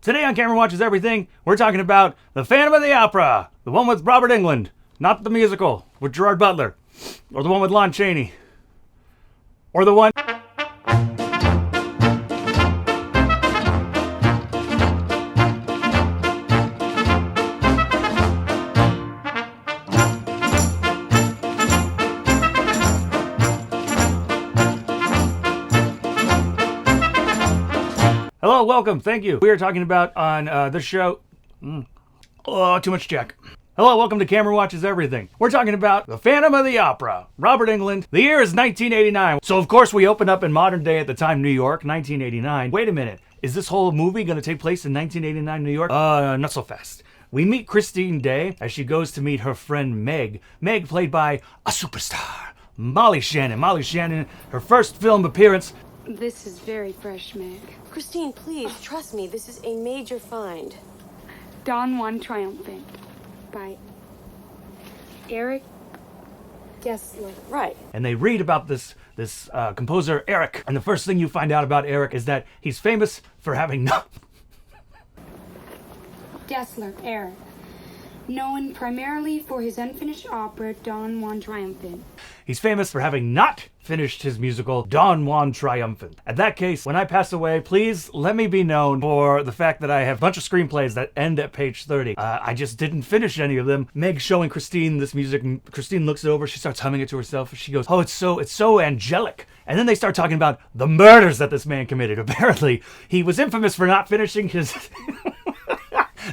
Today on Camera Watches Everything, we're talking about The Phantom of the Opera, the one with Robert Englund, not the musical with Gerard Butler, or the one with Lon Chaney, or the one... Hello, welcome, thank you. We are talking about on this show... Oh, too much Jack. Hello, welcome to Camera Watches Everything. We're talking about The Phantom of the Opera, Robert Englund. The year is 1989. So, of course, we open up in modern day at the time, New York, 1989. Wait a minute. Is this whole movie going to take place in 1989 New York? Not so fast. We meet Christine Day as she goes to meet her friend Meg. Meg, played by a superstar, Molly Shannon. Molly Shannon, her first film appearance. This is very fresh, Meg. Christine, please, trust me, this is a major find. Don Juan Triumphant by Eric Gessler. Right. And they read about this composer, Eric. And the first thing you find out about Eric is that he's famous for having not... Gessler, Eric. Known primarily for his unfinished opera, Don Juan Triumphant. He's famous for having not finished his musical, Don Juan Triumphant. In that case, when I pass away, please let me be known for the fact that I have a bunch of screenplays that end at page 30. I just didn't finish any of them. Meg showing Christine this music, and Christine looks it over, she starts humming it to herself, and she goes, oh, it's so angelic. And then they start talking about the murders that this man committed. Apparently, he was infamous for not finishing his...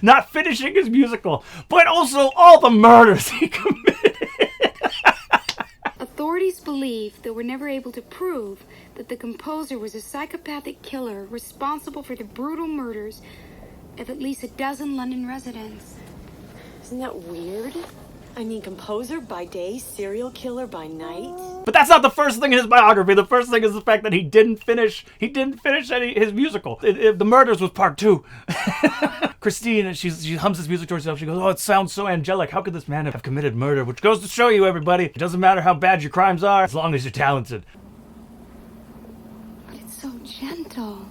not finishing his musical, but also all the murders he committed. Authorities believe, though we're never able to prove, that the composer was a psychopathic killer responsible for the brutal murders of at least a dozen London residents. Isn't that weird? I mean, composer by day, serial killer by night. But that's not the first thing in his biography. The first thing is the fact that he didn't finish his musical. The murders was part 2. Christine, she hums this music to herself. She goes, oh, it sounds so angelic. How could this man have committed murder? Which goes to show you, everybody, it doesn't matter how bad your crimes are, as long as you're talented. But it's so gentle.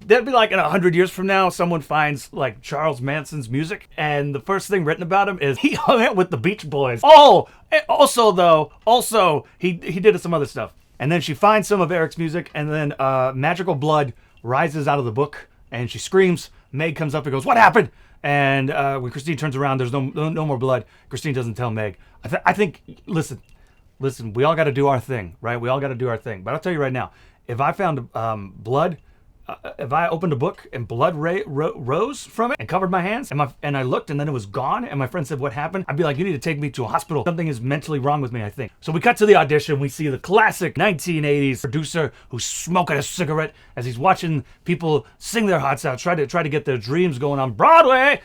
That'd be like in 100 years from now, someone finds like Charles Manson's music, and the first thing written about him is he hung out with the Beach Boys. Oh, also he did some other stuff. And then she finds some of Eric's music, and then magical blood rises out of the book, and she screams. Meg comes up and goes, what happened? And when Christine turns around, there's no more blood. Christine doesn't tell Meg. I think, listen, we all got to do our thing, right? We all got to do our thing. But I'll tell you right now, if I found blood, if I opened a book and blood rose from it and covered my hands and I looked and then it was gone and my friend said, what happened? I'd be like, you need to take me to a hospital. Something is mentally wrong with me, I think. So we cut to the audition. We see the classic 1980s producer who's smoking a cigarette as he's watching people sing their hearts out, try to get their dreams going on Broadway.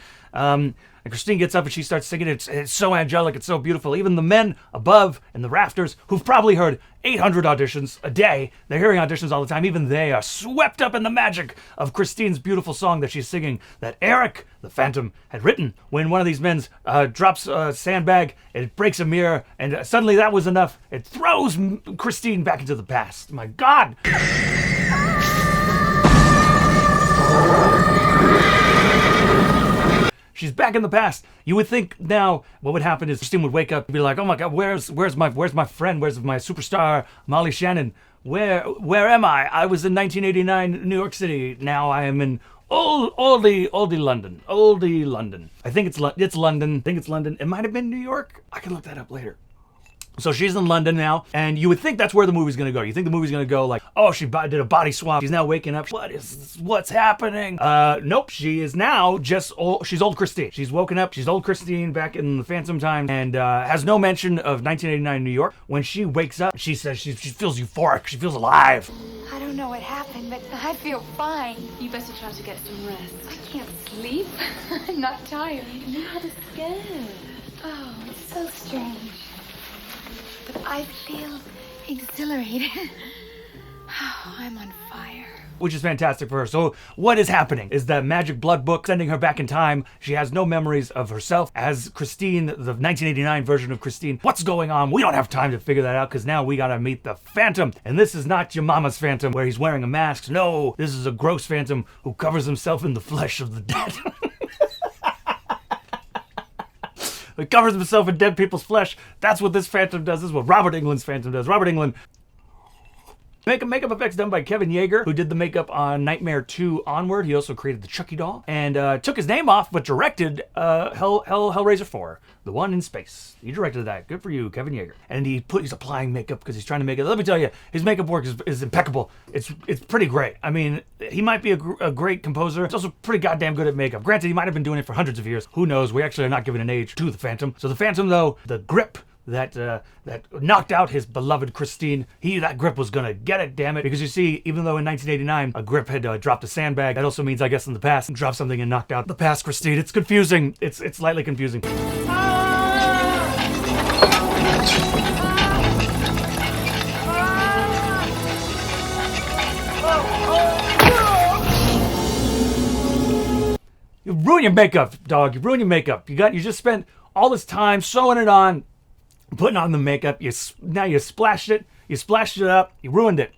And Christine gets up and she starts singing. It's so angelic. It's so beautiful. Even the men above in the rafters, who've probably heard 800 auditions a day, they're hearing auditions all the time. Even they are swept up in the magic of Christine's beautiful song that she's singing, that Eric, the Phantom, had written. When one of these men drops a sandbag, it breaks a mirror, and suddenly that was enough. It throws Christine back into the past. My God! She's back in the past. You would think now what would happen is Christine would wake up and be like, oh my God, where's my friend? Where's my superstar, Molly Shannon? Where am I? I was in 1989 New York City. Now I am in oldie London. I think it's London. It might have been New York. I can look that up later. So she's in London now, and you would think that's where the movie's gonna go. You think the movie's gonna go like, oh, she did a body swap. She's now waking up. What's happening? Nope. She is now just she's old Christine. She's woken up. She's old Christine back in the Phantom times, and has no mention of 1989 New York. When she wakes up, she says she feels euphoric. She feels alive. I don't know what happened, but I feel fine. You better try to get some rest. I can't sleep. I'm not tired. You had a scare. Oh, it's so strange. But I feel exhilarated. Oh, I'm on fire. which is fantastic for her. So what is happening is that magic blood book sending her back in time. She has no memories of herself as Christine, the 1989 version of Christine. What's going on? We don't have time to figure that out because now we gotta meet the Phantom. And this is not your mama's Phantom where he's wearing a mask. No, this is a gross Phantom who covers himself in the flesh of the dead. He covers himself in dead people's flesh. That's what this Phantom does. This is what Robert Englund's Phantom does. Robert Englund. Makeup effects done by Kevin Yeager, who did the makeup on Nightmare 2 onward. He also created the Chucky doll and took his name off, but directed Hellraiser 4, the one in space. He directed that. Good for you, Kevin Yeager. And he's applying makeup because he's trying to make it. Let me tell you, his makeup work is impeccable. It's pretty great. I mean, he might be a great composer. He's also pretty goddamn good at makeup. Granted, he might have been doing it for hundreds of years. Who knows? We actually are not giving an age to the Phantom. So the Phantom, though, the grip that knocked out his beloved Christine. That grip was gonna get it, damn it. Because you see, even though in 1989 a grip had dropped a sandbag, that also means, I guess, in the past, dropped something and knocked out the past Christine. It's confusing. It's slightly confusing. You ruin your makeup, dog. You ruin your makeup. You just spent all this time sewing it on, putting on the makeup. Now you splashed it. You splashed it up. You ruined it.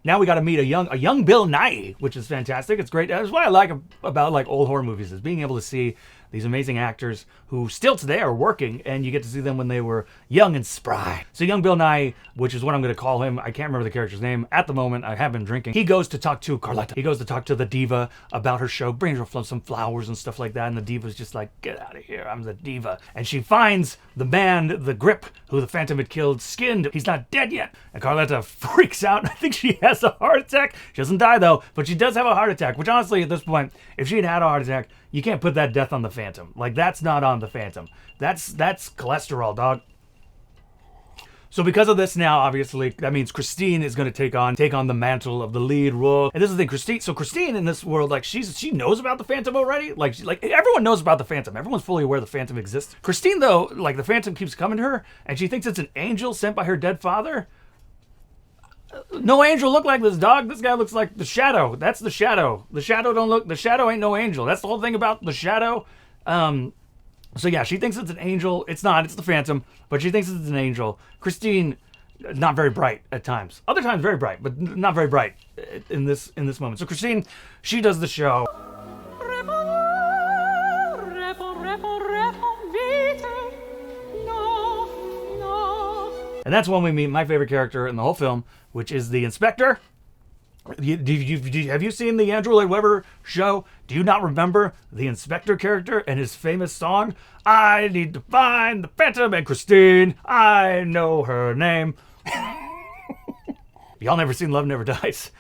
Now we got to meet a young Bill Nighy, which is fantastic. It's great. That's what I like about like old horror movies, is being able to see these amazing actors who still today are working, and you get to see them when they were young and spry. So young Bill Nighy, which is what I'm going to call him. I can't remember the character's name at the moment. I have been drinking. He goes to talk to Carletta. He goes to talk to the diva about her show, brings her some flowers and stuff like that, and the diva's just like, get out of here, I'm the diva. And she finds the man, the grip, who the Phantom had killed, skinned. He's not dead yet. And Carletta freaks out. I think she has a heart attack. She doesn't die though, but she does have a heart attack, which honestly at this point, if she had a heart attack, you can't put that death on the Phantom. Like, that's not on the Phantom. That's cholesterol, dog. So because of this now, obviously, that means Christine is going to take on the mantle of the lead role. And this is the thing, Christine in this world, like, she knows about the Phantom already. Like everyone knows about the Phantom. Everyone's fully aware the Phantom exists. Christine, though, like, the Phantom keeps coming to her, and she thinks it's an angel sent by her dead father. No angel look like this, dog. This guy looks like the Shadow. That's the Shadow. The Shadow ain't no angel. That's the whole thing about the Shadow. So yeah, she thinks it's an angel. It's not. It's the Phantom, but she thinks it's an angel. Christine, not very bright at times. Other times very bright, but not very bright in this moment. So Christine, she does the show. And that's when we meet my favorite character in the whole film, which is the Inspector. Have you seen the Andrew Lloyd Webber show? Do you not remember the Inspector character and his famous song? I need to find the Phantom and Christine. I know her name. Y'all never seen Love Never Dies.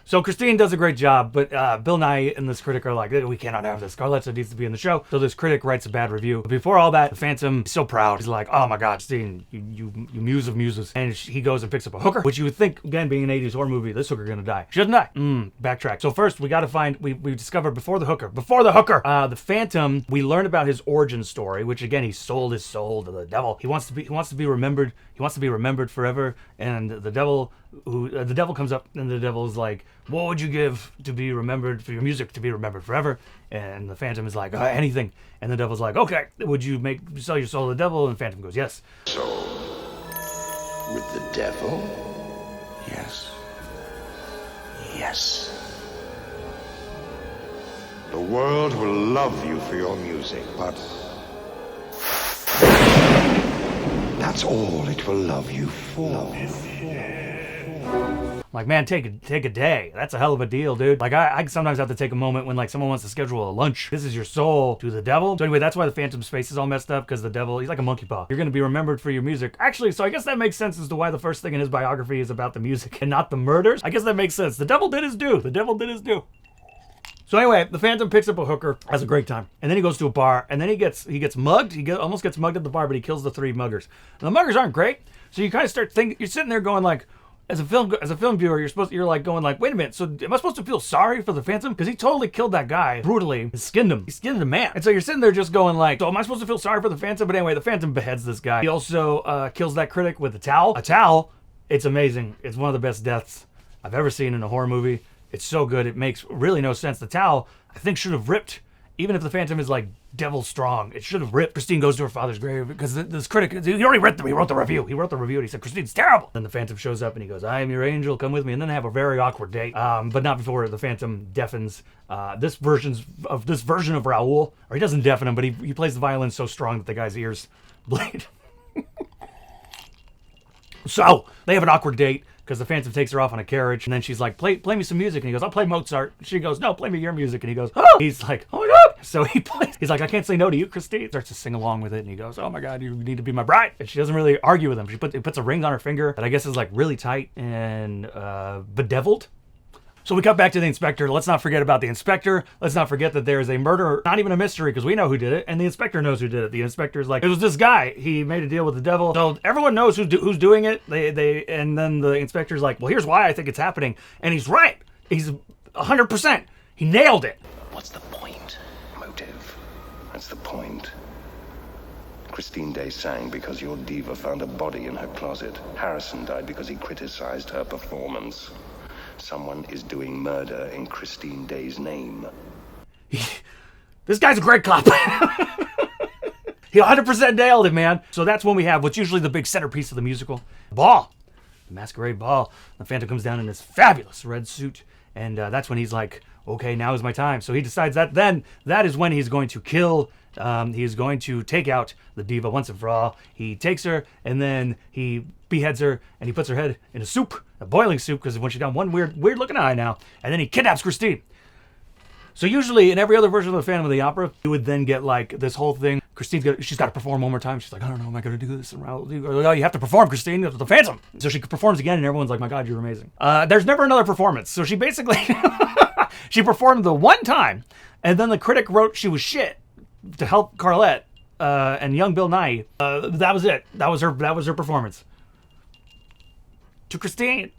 So Christine does a great job, but Bill Nighy and this critic are like, we cannot have this. Carletta needs to be in the show. So this critic writes a bad review. But before all that, the Phantom is so proud. He's like, oh my God, Christine, you muse of muses. And he goes and picks up a hooker, which you would think, again, being an 80s horror movie, this hooker gonna die. She doesn't die. Backtrack. So first, we gotta find, we discover before the hooker, the Phantom, we learn about his origin story, which again, he sold his soul to the devil. He wants to be remembered. He wants to be remembered forever. And the devil comes up, and the devil is like, what would you give to be remembered, for your music to be remembered forever? And the Phantom is like, anything. And the devil's like, okay, would you sell your soul to the devil? And the Phantom goes, yes. Soul with the devil? Yes. Yes. The world will love you for your music, but that's all it will love you for. Like, man, take a day. That's a hell of a deal, dude. Like, I sometimes have to take a moment when, like, someone wants to schedule a lunch. This is your soul to the devil. So anyway, that's why the Phantom's face is all messed up, because the devil, he's like a monkey paw. You're going to be remembered for your music. Actually, so I guess that makes sense as to why the first thing in his biography is about the music and not the murders. I guess that makes sense. The devil did his due. The devil did his due. So anyway, the Phantom picks up a hooker, has a great time, and then he goes to a bar, and then he gets mugged. He almost gets mugged at the bar, but he kills the 3 muggers. And the muggers aren't great, so you kind of start thinking. You're sitting there going like, as a film viewer, you're like going like, wait a minute. So am I supposed to feel sorry for the Phantom? Because he totally killed that guy brutally. He skinned him. He skinned a man. And so you're sitting there just going like, so am I supposed to feel sorry for the Phantom? But anyway, the Phantom beheads this guy. He also kills that critic with a towel. A towel. It's amazing. It's one of the best deaths I've ever seen in a horror movie. It's so good. It makes really no sense. The towel, I think, should have ripped. Even if the Phantom is like devil strong, it should have ripped. Christine goes to her father's grave because this critic, he already read them. He wrote the review. And he said, Christine's terrible. Then the Phantom shows up and he goes, I am your angel, come with me. And then they have a very awkward date, but not before the Phantom deafens this version of Raoul. Or he doesn't deafen him, but he plays the violin so strong that the guy's ears bleed. So they have an awkward date because the Phantom takes her off on a carriage, and then she's like, play me some music. And he goes, I'll play Mozart. She goes, no, play me your music. And he goes, oh. He's like, oh my God. So he's like, I can't say no to you, Christine. Starts to sing along with it, and he goes, oh my God, you need to be my bride. And she doesn't really argue with him. He puts a ring on her finger that I guess is like really tight and bedeviled. So we cut back to the inspector. Let's not forget about the inspector. Let's not forget that there is a murder, not even a mystery, because we know who did it, and the inspector knows who did it. The inspector's like, it was this guy. He made a deal with the devil. So everyone knows who's doing it. And then the inspector's like, well, here's why I think it's happening. And he's right. He's 100%. He nailed it. What's the point? Motive. That's the point. Christine Day sang because your diva found a body in her closet. Harrison died because he criticized her performance. Someone is doing murder in Christine Day's name. This guy's a great cop. He 100% nailed it, man. So that's when we have what's usually the big centerpiece of the musical. Ball. The masquerade ball. The Phantom comes down in this fabulous red suit. And that's when he's like, okay, now is my time. So he decides that then that is when he's going to kill. He's going to take out the diva once and for all. He takes her and then he beheads her and he puts her head in a soup, a boiling soup, because when she's got one weird looking eye now. And then he kidnaps Christine. So usually in every other version of the Phantom of the Opera, you would then get like this whole thing. She's got to perform one more time. She's like, I don't know, am I going to do this? And Raoul, oh, you have to perform, Christine. It's the Phantom. So she performs again, and everyone's like, my God, you're amazing. There's never another performance. So she basically, she performed the one time, and then the critic wrote she was shit to help Carlette and young Bill Nighy. That was it. That was her performance. To Christine.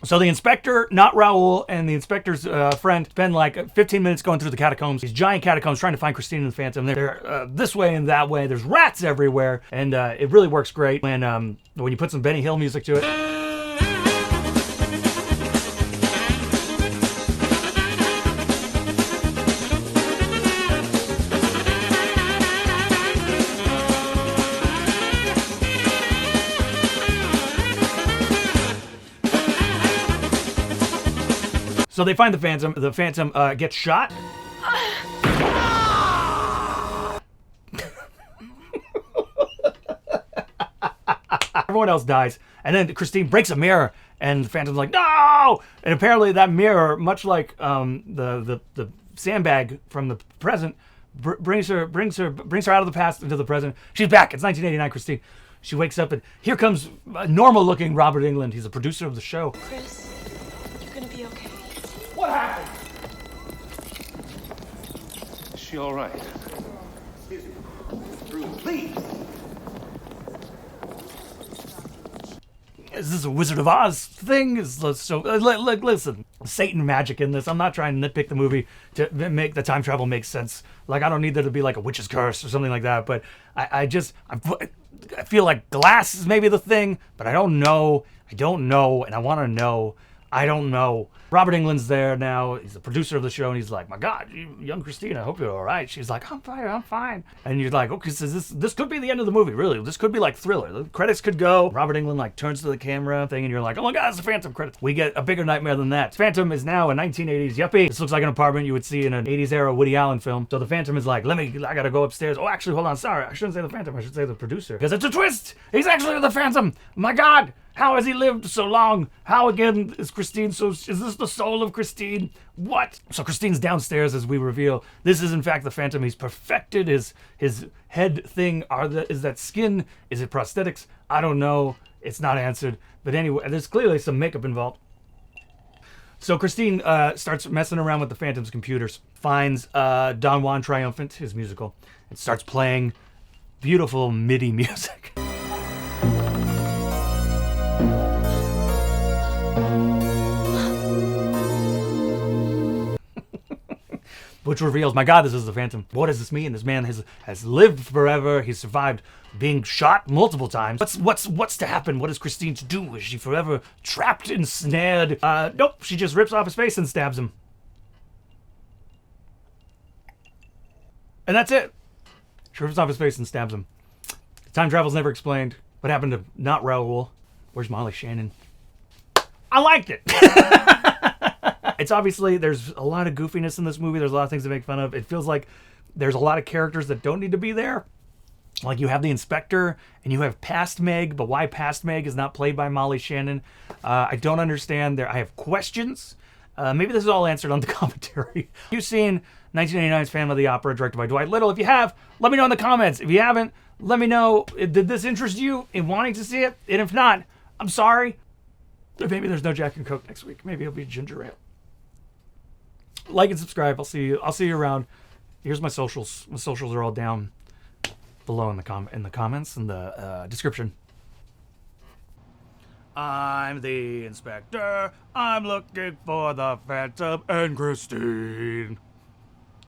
So the inspector, not Raoul, and the inspector's friend spend like 15 minutes going through the catacombs, these giant catacombs, trying to find Christine and the Phantom. They're this way and that way. There's rats everywhere, and it really works great when you put some Benny Hill music to it. So they find the Phantom. The Phantom gets shot. Everyone else dies. And then Christine breaks a mirror, and the Phantom's like, no! And apparently that mirror, much like the sandbag from the present, brings her out of the past into the present. She's back. It's 1989, Christine. She wakes up, and here comes a normal-looking Robert Englund. He's a producer of the show. Chris, you're gonna be okay. What happened? Is she all right? Please. Is this a Wizard of Oz thing? Listen, Satan magic in this. I'm not trying to nitpick the movie to make the time travel make sense. Like, I don't need there to be like a witch's curse or something like that. But I feel like glass is maybe the thing, but I don't know. And I want to know. I don't know. Robert Englund's there now. He's the producer of the show, and he's like, my God, young Christine, I hope you're all right. She's like, I'm fine. And you're like, okay, so this could be the end of the movie, really. This could be like Thriller. The credits could go. Robert Englund like turns to the camera thing, and you're like, oh my God, it's the Phantom credits. We get a bigger nightmare than that. Phantom is now a 1980s yuppie. This looks like an apartment you would see in an 80s era Woody Allen film. So the Phantom is like, I gotta go upstairs. Oh, actually, hold on. Sorry, I shouldn't say the Phantom. I should say the producer. Because it's a twist. He's actually the Phantom. My God. How has he lived so long? How again is Christine is this the soul of Christine? What? So Christine's downstairs as we reveal. This is in fact the Phantom. He's perfected his head thing. Is that skin? Is it prosthetics? I don't know. It's not answered. But anyway, there's clearly some makeup involved. So Christine starts messing around with the Phantom's computers. Finds Don Juan Triumphant, his musical, and starts playing beautiful MIDI music. which reveals, my God, this is the Phantom. What does this mean? This man has lived forever. He's survived being shot multiple times. What's to happen? What is Christine to do? Is she forever trapped and snared? Nope. She just rips off his face and stabs him. And that's it. She rips off his face and stabs him. Time travel's never explained. What happened to not Raoul? Where's Molly Shannon? I liked it. It's obviously, there's a lot of goofiness in this movie. There's a lot of things to make fun of. It feels like there's a lot of characters that don't need to be there. Like you have the inspector and you have Past Meg, but why Past Meg is not played by Molly Shannon, I don't understand. I have questions. Maybe this is all answered on the commentary. You've seen 1989's Phantom of the Opera, directed by Dwight Little. If you have, let me know in the comments. If you haven't, let me know. Did this interest you in wanting to see it? And if not, I'm sorry. Maybe there's no Jack and Coke next week. Maybe it'll be ginger ale. Like and subscribe. I'll see you around. Here's my socials. My socials are all down below in the comments in the description. I'm the inspector. I'm looking for the Phantom and Christine.